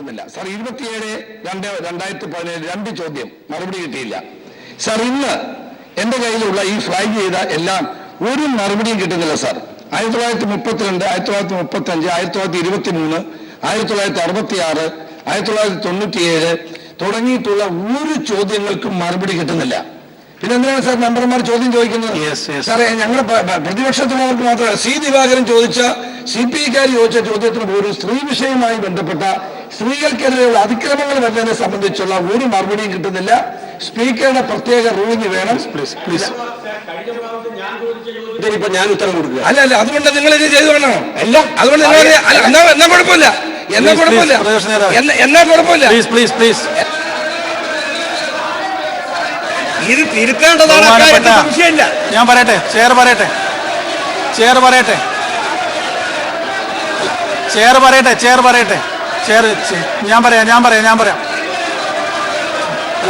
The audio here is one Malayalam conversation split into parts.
കിട്ടുന്നില്ല. സാർ 27/2/2017 2 ചോദ്യം മറുപടി കിട്ടിയില്ല. സാർ ഇന്ന് എന്റെ കയ്യിലുള്ള ഈ ഫ്ലാഗ് ചെയ്ത എല്ലാം ഒരു മറുപടിയും കിട്ടുന്നില്ല സാർ. 1932, 1935, 1923, 1966, 1997 തുടങ്ങിയിട്ടുള്ള ഒരു ചോദ്യങ്ങൾക്കും മറുപടി കിട്ടുന്നില്ല. പിന്നെ എന്തിനാണ് സാർ മെമ്പർമാർ ചോദ്യം ചോദിക്കുന്നത്? സാറേ, ഞങ്ങളുടെ പ്രതിപക്ഷത്തിനവർക്ക് മാത്രമല്ല, സി ദിവാകരൻ ചോദിച്ച, CPI-ക്കാർ ചോദിച്ച ചോദ്യത്തിന് പോലും സ്ത്രീ വിഷയവുമായി ബന്ധപ്പെട്ട സ്ത്രീകൾക്കെതിരെയുള്ള അതിക്രമങ്ങൾ വരുന്നതിനെ സംബന്ധിച്ചുള്ള ഒരു മറുപടിയും കിട്ടുന്നില്ല. സ്പീക്കറുടെ പ്രത്യേക റൂളിംഗ് വേണം. ഇപ്പൊ ഞാൻ ഉത്തരം കൊടുക്കുക. അല്ല, അതുകൊണ്ട് നിങ്ങൾ ഇത് ചെയ്തു വേണോ? എല്ലാം അതുകൊണ്ട് എന്നാ കുഴപ്പമില്ല, എന്നാ കുഴപ്പമില്ല. ഇത് തിരുത്തേണ്ടതാണ്. സംശയമില്ല. ഞാൻ പറയട്ടെ, ചെയർ പറയട്ടെ. ഞാൻ പറയാം.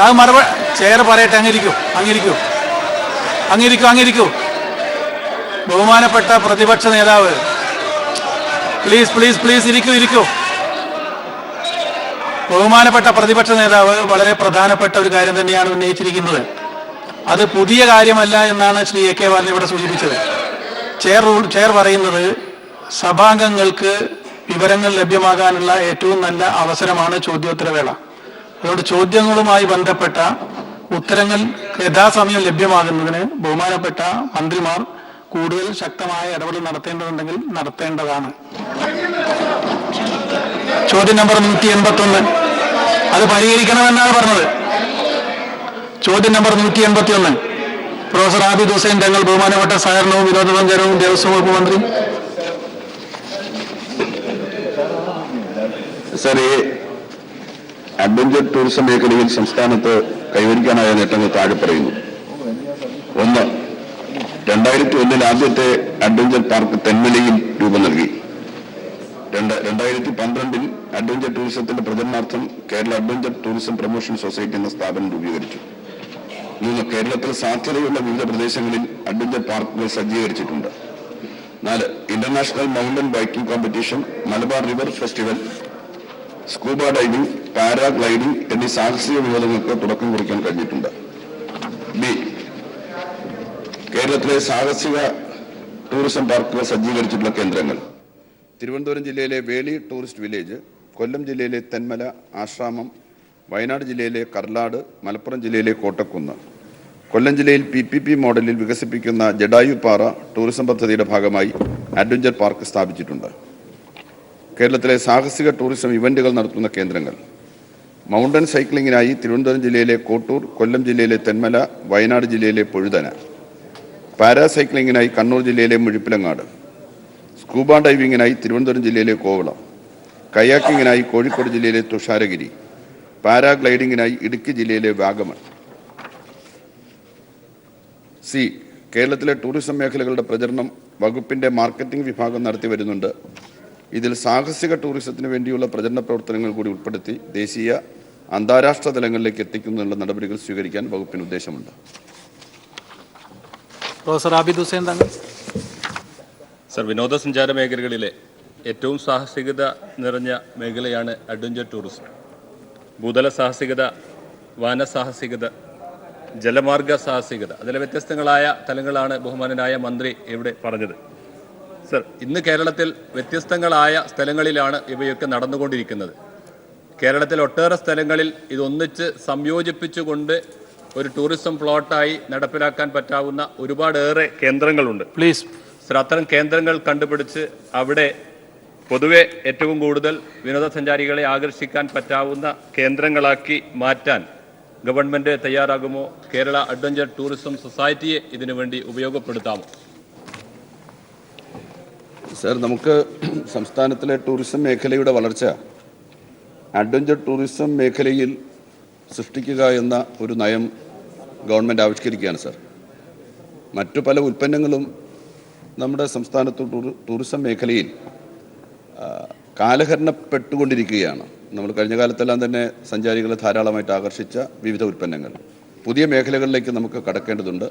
അത് മറുപടി ചെയർ പറയട്ടെ. അങ്ങിരിക്കൂ. ബഹുമാനപ്പെട്ട പ്രതിപക്ഷ നേതാവ്, പ്ലീസ് ഇരിക്കൂ. ബഹുമാനപ്പെട്ട പ്രതിപക്ഷ നേതാവ് വളരെ പ്രധാനപ്പെട്ട ഒരു കാര്യം തന്നെയാണ് ഉന്നയിച്ചിരിക്കുന്നത്. അത് പുതിയ കാര്യമല്ല എന്നാണ് ശ്രീ AK ബാലൻ ഇവിടെ സൂചിപ്പിച്ചത്. ചെയർ പറയുന്നത് സഭാംഗങ്ങൾക്ക് വിവരങ്ങൾ ലഭ്യമാകാനുള്ള ഏറ്റവും നല്ല അവസരമാണ് ചോദ്യോത്തരവേള. അതുകൊണ്ട് ചോദ്യങ്ങളുമായി ബന്ധപ്പെട്ട ഉത്തരങ്ങൾ യഥാസമയം ലഭ്യമാകുന്നതിന് ബഹുമാനപ്പെട്ട മന്ത്രിമാർ കൂടുതൽ ശക്തമായ ഇടപെടൽ നടത്തേണ്ടതുണ്ടെങ്കിൽ നടത്തേണ്ടതാണ്. ചോദ്യം നമ്പർ 181 അത് പരിഹരിക്കണമെന്നാണ് പറഞ്ഞത്. ചോദ്യം നമ്പർ 181 പ്രൊഫസർ ആബിദ് ഹുസൈൻ തങ്ങൾ, ബഹുമാനപ്പെട്ട സഹകരണവും വിനോദസഞ്ചാരവും ദേവസ്വം വകുപ്പ് മന്ത്രി. സർ, ഈ അഡ്വഞ്ചർ ടൂറിസം മേഖലയിൽ സംസ്ഥാനത്ത് കൈവരിക്കാനായ നേട്ടങ്ങൾ താഴെ പറയുന്നു. 1. 2001 ആദ്യത്തെ അഡ്വഞ്ചർ പാർക്ക് തെന്മലയിൽ രൂപം നൽകി. 2012 അഡ്വഞ്ചർ ടൂറിസത്തിന്റെ പ്രചരണാർത്ഥം Kerala adventure tourism promotion society എന്ന സ്ഥാപനം രൂപീകരിച്ചു. 3. കേരളത്തിൽ സാധ്യതയുള്ള വിവിധ പ്രദേശങ്ങളിൽ അഡ്വഞ്ചർ പാർക്കുകൾ സജ്ജീകരിച്ചിട്ടുണ്ട്. 4. International mountain biking competition, Malabar river festival, scuba diving, paragliding എന്നീ സാഹസിക വിനോദങ്ങൾക്ക് തുടക്കം കുറിക്കാൻ കഴിഞ്ഞിട്ടുണ്ട്. ബി. കേരളത്തിലെ സാഹസിക ടൂറിസം പാർക്കുകൾ സജ്ജീകരിച്ചിട്ടുള്ള കേന്ദ്രങ്ങൾ: തിരുവനന്തപുരം ജില്ലയിലെ വേളി ടൂറിസ്റ്റ് വില്ലേജ്, കൊല്ലം ജില്ലയിലെ തെന്മല ആശ്രാമം, വയനാട് ജില്ലയിലെ കർലാട്, മലപ്പുറം ജില്ലയിലെ കോട്ടക്കുന്ന്. കൊല്ലം ജില്ലയിൽ PPP മോഡലിൽ വികസിപ്പിക്കുന്ന ജഡായുപ്പാറ ടൂറിസം പദ്ധതിയുടെ ഭാഗമായി അഡ്വഞ്ചർ പാർക്ക് സ്ഥാപിച്ചിട്ടുണ്ട്. കേരളത്തിലെ സാഹസിക ടൂറിസം ഇവന്റുകൾ നടത്തുന്ന കേന്ദ്രങ്ങൾ: മൗണ്ടൻ സൈക്ലിങ്ങിനായി തിരുവനന്തപുരം ജില്ലയിലെ കോട്ടൂർ, കൊല്ലം ജില്ലയിലെ തെന്മല, വയനാട് ജില്ലയിലെ പൊഴുതന. പാരാസൈക്ലിങ്ങിനായി കണ്ണൂർ ജില്ലയിലെ മുഴുപ്പിലങ്ങാട്. സ്കൂബ ഡൈവിങ്ങിനായി തിരുവനന്തപുരം ജില്ലയിലെ കോവളം. കയാക്കിങ്ങിനായി കോഴിക്കോട് ജില്ലയിലെ തുഷാരഗിരി. പാരാഗ്ലൈഡിങ്ങിനായി ഇടുക്കി ജില്ലയിലെ വാഗമൺ. സി. കേരളത്തിലെ ടൂറിസം മേഖലകളുടെ പ്രചരണം വകുപ്പിന്റെ മാർക്കറ്റിംഗ് വിഭാഗം നടത്തി വരുന്നുണ്ട്. ഇതിൽ സാഹസിക ടൂറിസത്തിന് വേണ്ടിയുള്ള പ്രചരണ പ്രവർത്തനങ്ങൾ കൂടി ഉൾപ്പെടുത്തി ദേശീയ, അന്താരാഷ്ട്ര തലങ്ങളിലേക്ക് എത്തിക്കുന്നതിനുള്ള നടപടികൾ സ്വീകരിക്കാൻ വകുപ്പിന് ഉദ്ദേശമുണ്ട്. പ്രൊഫസർ ആബിദ് ഹുസൈൻ തങ്ങൾ. സർ, വിനോദസഞ്ചാര മേഖലകളിലെ ഏറ്റവും സാഹസികത നിറഞ്ഞ മേഖലയാണ് അഡ്വഞ്ചർ ടൂറിസം. ഭൂതല സാഹസികത, വാനസാഹസികത, ജലമാർഗ സാഹസികത, അതിലെ വ്യത്യസ്തങ്ങളായ തലങ്ങളാണ് ബഹുമാനനായ മന്ത്രി ഇവിടെ പറഞ്ഞത്. സർ, ഇന്ന് കേരളത്തിൽ വ്യത്യസ്തങ്ങളായ സ്ഥലങ്ങളിലാണ് ഇവയൊക്കെ നടന്നുകൊണ്ടിരിക്കുന്നത്. കേരളത്തിൽ ഒട്ടേറെ സ്ഥലങ്ങളിൽ ഇതൊന്നിച്ച് സംയോജിപ്പിച്ചുകൊണ്ട് ഒരു ടൂറിസം പ്ലോട്ടായി നടപ്പിലാക്കാൻ പറ്റാവുന്ന ഒരുപാടേറെ കേന്ദ്രങ്ങളുണ്ട്. സർ, അത്തരം കേന്ദ്രങ്ങൾ കണ്ടുപിടിച്ച് അവിടെ പൊതുവെ ഏറ്റവും കൂടുതൽ വിനോദസഞ്ചാരികളെ ആകർഷിക്കാൻ പറ്റാവുന്ന കേന്ദ്രങ്ങളാക്കി മാറ്റാൻ ഗവൺമെൻറ് തയ്യാറാകുമോ? കേരള അഡ്വഞ്ചർ ടൂറിസം സൊസൈറ്റിയെ ഇതിനുവേണ്ടി ഉപയോഗപ്പെടുത്താമോ? സർ, നമുക്ക് സംസ്ഥാനത്തിലെ ടൂറിസം മേഖലയുടെ വളർച്ച അഡ്വഞ്ചർ ടൂറിസം മേഖലയിൽ സൃഷ്ടിക്കുക എന്ന ഒരു നയം ഗവൺമെൻറ് ആവിഷ്കരിക്കുകയാണ്. സർ, മറ്റു പല ഉൽപ്പന്നങ്ങളും നമ്മുടെ സംസ്ഥാനത്ത് ടൂറിസം മേഖലയിൽ കാലഹരണപ്പെട്ടുകൊണ്ടിരിക്കുകയാണ്. നമ്മൾ കഴിഞ്ഞ കാലത്തെല്ലാം തന്നെ സഞ്ചാരികളെ ധാരാളമായിട്ട് ആകർഷിച്ച വിവിധ ഉൽപ്പന്നങ്ങൾ പുതിയ മേഖലകളിലേക്ക് നമുക്ക് കടക്കേണ്ടതുണ്ട്.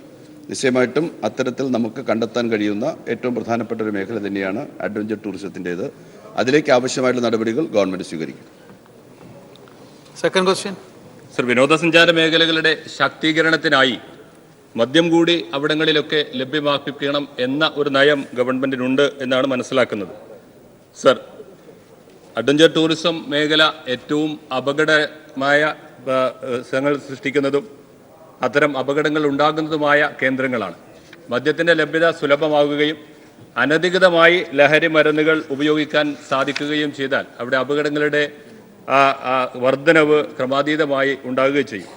നിശ്ചയമായിട്ടും അത്തരത്തിൽ നമുക്ക് കണ്ടെത്താൻ കഴിയുന്ന ഏറ്റവും പ്രധാനപ്പെട്ട ഒരു മേഖല തന്നെയാണ് അഡ്വഞ്ചർ ടൂറിസത്തിൻ്റേത്. അതിലേക്ക് ആവശ്യമായിട്ടുള്ള നടപടികൾ ഗവൺമെൻറ് സ്വീകരിക്കും. Second question. സർ, വിനോദസഞ്ചാര മേഖലകളുടെ ശാക്തീകരണത്തിനായി മദ്യം കൂടി അവിടങ്ങളിലൊക്കെ ലഭ്യമാക്കിക്കണം എന്ന ഒരു നയം ഗവൺമെന്റിനുണ്ട് എന്നാണ് മനസ്സിലാക്കുന്നത്. സർ, അഡ്വഞ്ചർ ടൂറിസം മേഖല ഏറ്റവും അപകടമായ സ്ഥലങ്ങൾ സൃഷ്ടിക്കുന്നതും അത്തരം അപകടങ്ങൾ ഉണ്ടാകുന്നതുമായ കേന്ദ്രങ്ങളാണ്. മദ്യത്തിൻ്റെ ലഭ്യത സുലഭമാകുകയും അനധികൃതമായി ലഹരി മരുന്നുകൾ ഉപയോഗിക്കാൻ സാധിക്കുകയും ചെയ്താൽ അവിടെ അപകടങ്ങളുടെ വർധനവ് ക്രമാതീതമായി ഉണ്ടാകുകയും ചെയ്യും.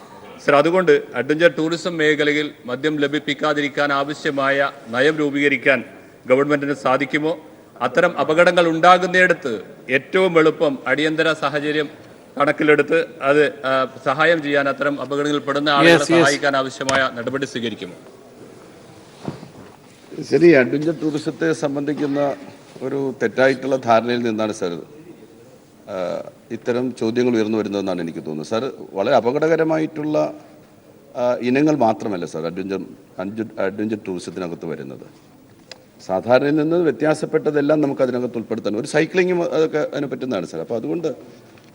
സർ, അതുകൊണ്ട് അഡ്വഞ്ചർ ടൂറിസം മേഖലയിൽ മദ്യം ലഭിപ്പിക്കാതിരിക്കാൻ ആവശ്യമായ നയം രൂപീകരിക്കാൻ ഗവൺമെന്റിന് സാധിക്കുമോ? അത്തരം അപകടങ്ങൾ ഉണ്ടാകുന്നിടത്ത് ഏറ്റവും എളുപ്പം അടിയന്തര സാഹചര്യം കണക്കിലെടുത്ത് അത് സഹായം ചെയ്യാൻ അത്തരം അപകടങ്ങളിൽപ്പെടുന്ന ആളുകളെ സഹായിക്കാൻ ആവശ്യമായ നടപടി സ്വീകരിക്കുമോ? ശരി, അഡ്വഞ്ചർ ടൂറിസത്തെ സംബന്ധിക്കുന്ന ഒരു തെറ്റായിട്ടുള്ള ധാരണയിൽ നിന്നാണ് സാർ ഇത്തരം ചോദ്യങ്ങൾ ഉയർന്നു വരുന്നതെന്നാണ് എനിക്ക് തോന്നുന്നത്. സാർ, വളരെ അപകടകരമായിട്ടുള്ള ഇനങ്ങൾ മാത്രമല്ല സാർ അഡ്വഞ്ചർ ടൂറിസത്തിനകത്ത് വരുന്നത്. സാധാരണയിൽ നിന്ന് വ്യത്യാസപ്പെട്ടതെല്ലാം നമുക്ക് അതിനകത്ത് ഉൾപ്പെടുത്താൻ, ഒരു സൈക്ലിങ്ങും അതൊക്കെ അതിന് പറ്റുന്നതാണ് സാർ. അപ്പോൾ അതുകൊണ്ട്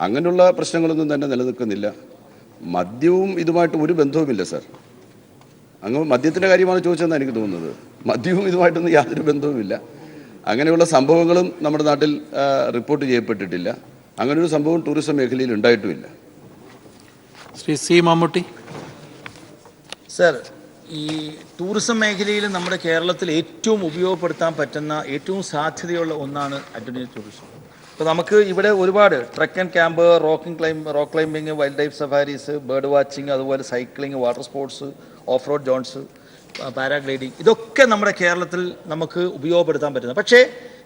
അങ്ങനെയുള്ള പ്രശ്നങ്ങളൊന്നും തന്നെ നിലനിൽക്കുന്നില്ല. മദ്യവും ഇതുമായിട്ട് ഒരു ബന്ധവുമില്ല സാർ. അങ്ങ് മദ്യത്തിൻ്റെ കാര്യമാണ് ചോദിച്ചതെന്നാണ് എനിക്ക് തോന്നുന്നത്. മദ്യവും ഇതുമായിട്ടൊന്നും യാതൊരു ബന്ധവുമില്ല. അങ്ങനെയുള്ള സംഭവങ്ങളും നമ്മുടെ നാട്ടിൽ റിപ്പോർട്ട് ചെയ്യപ്പെട്ടിട്ടില്ല. അങ്ങനൊരു സംഭവം ടൂറിസം മേഖലയിൽ ഉണ്ടായിട്ടുമില്ല. ശ്രീ സി മമ്മൂട്ടി. സർ, ഈ ടൂറിസം മേഖലയിൽ നമ്മുടെ കേരളത്തിൽ ഏറ്റവും ഉപയോഗപ്പെടുത്താൻ പറ്റുന്ന ഏറ്റവും സാധ്യതയുള്ള ഒന്നാണ് അഡ്വഞ്ചർ ടൂറിസം. ഇപ്പോൾ നമുക്ക് ഇവിടെ ഒരുപാട് trek and camp, rock climbing, wildlife safaris, bird watching, അതുപോലെ cycling, water sports, off road zones, paragliding, ഇതൊക്കെ നമ്മുടെ കേരളത്തിൽ നമുക്ക് ഉപയോഗപ്പെടുത്താൻ പറ്റുന്നത്. പക്ഷേ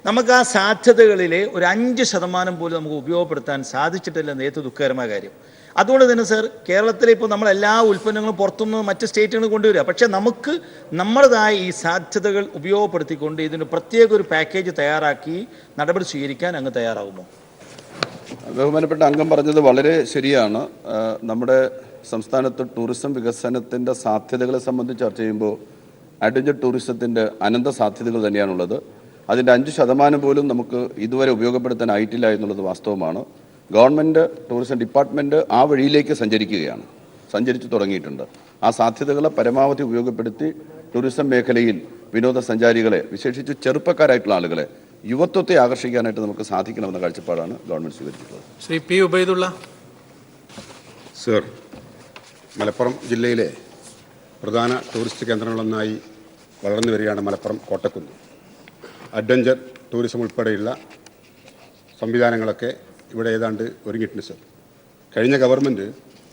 നമുക്ക് ആ സാധ്യതകളിലെ ഒരു 5% പോലും നമുക്ക് ഉപയോഗപ്പെടുത്താൻ സാധിച്ചിട്ടില്ല. ഏറ്റവും ദുഃഖകരമായ കാര്യം. അതുകൊണ്ട് തന്നെ സർ, കേരളത്തിൽ ഇപ്പോൾ നമ്മളെല്ലാ ഉൽപ്പന്നങ്ങളും പുറത്തുനിന്ന് മറ്റ് സ്റ്റേറ്റുകളിൽ കൊണ്ടുവരിക. പക്ഷേ നമുക്ക് നമ്മുടേതായ ഈ സാധ്യതകൾ ഉപയോഗപ്പെടുത്തിക്കൊണ്ട് ഇതിന് പ്രത്യേക ഒരു പാക്കേജ് തയ്യാറാക്കി നടപടി സ്വീകരിക്കാൻ അങ്ങ് തയ്യാറാകുമോ? ബഹുമാനപ്പെട്ട അംഗം പറഞ്ഞത് വളരെ ശരിയാണ്. നമ്മുടെ സംസ്ഥാനത്ത് ടൂറിസം വികസനത്തിൻ്റെ സാധ്യതകളെ സംബന്ധിച്ച് ചർച്ച ചെയ്യുമ്പോൾ അഡ്വഞ്ചർ ടൂറിസത്തിൻ്റെ അനന്ത സാധ്യതകൾ തന്നെയാണുള്ളത്. അതിൻ്റെ 5% പോലും നമുക്ക് ഇതുവരെ ഉപയോഗപ്പെടുത്താനായിട്ടില്ല എന്നുള്ളത് വാസ്തവമാണ്. ഗവൺമെൻറ് ടൂറിസം ഡിപ്പാർട്ട്മെൻറ്റ് ആ വഴിയിലേക്ക് സഞ്ചരിച്ചു തുടങ്ങിയിട്ടുണ്ട്. ആ സാധ്യതകളെ പരമാവധി ഉപയോഗപ്പെടുത്തി ടൂറിസം മേഖലയിൽ വിനോദസഞ്ചാരികളെ, വിശേഷിച്ച് ചെറുപ്പക്കാരായിട്ടുള്ള ആളുകളെ, യുവത്വത്തെ ആകർഷിക്കാനായിട്ട് നമുക്ക് സാധിക്കണമെന്ന കാഴ്ചപ്പാടാണ് ഗവൺമെൻറ് സ്വീകരിച്ചിട്ടുള്ളത്. ശ്രീ പി ഉബൈദുള്ള. സർ, മലപ്പുറം ജില്ലയിലെ പ്രധാന ടൂറിസ്റ്റ് കേന്ദ്രങ്ങളൊന്നായി വളർന്നു വരികയാണ് മലപ്പുറം കോട്ടക്കുന്ന്. അഡ്വഞ്ചർ ടൂറിസം ഉൾപ്പെടെയുള്ള സംവിധാനങ്ങളൊക്കെ ഇവിടെ ഏതാണ്ട് ഒരുങ്ങിയിട്ടുണ്ട് സർ. കഴിഞ്ഞ ഗവൺമെൻറ്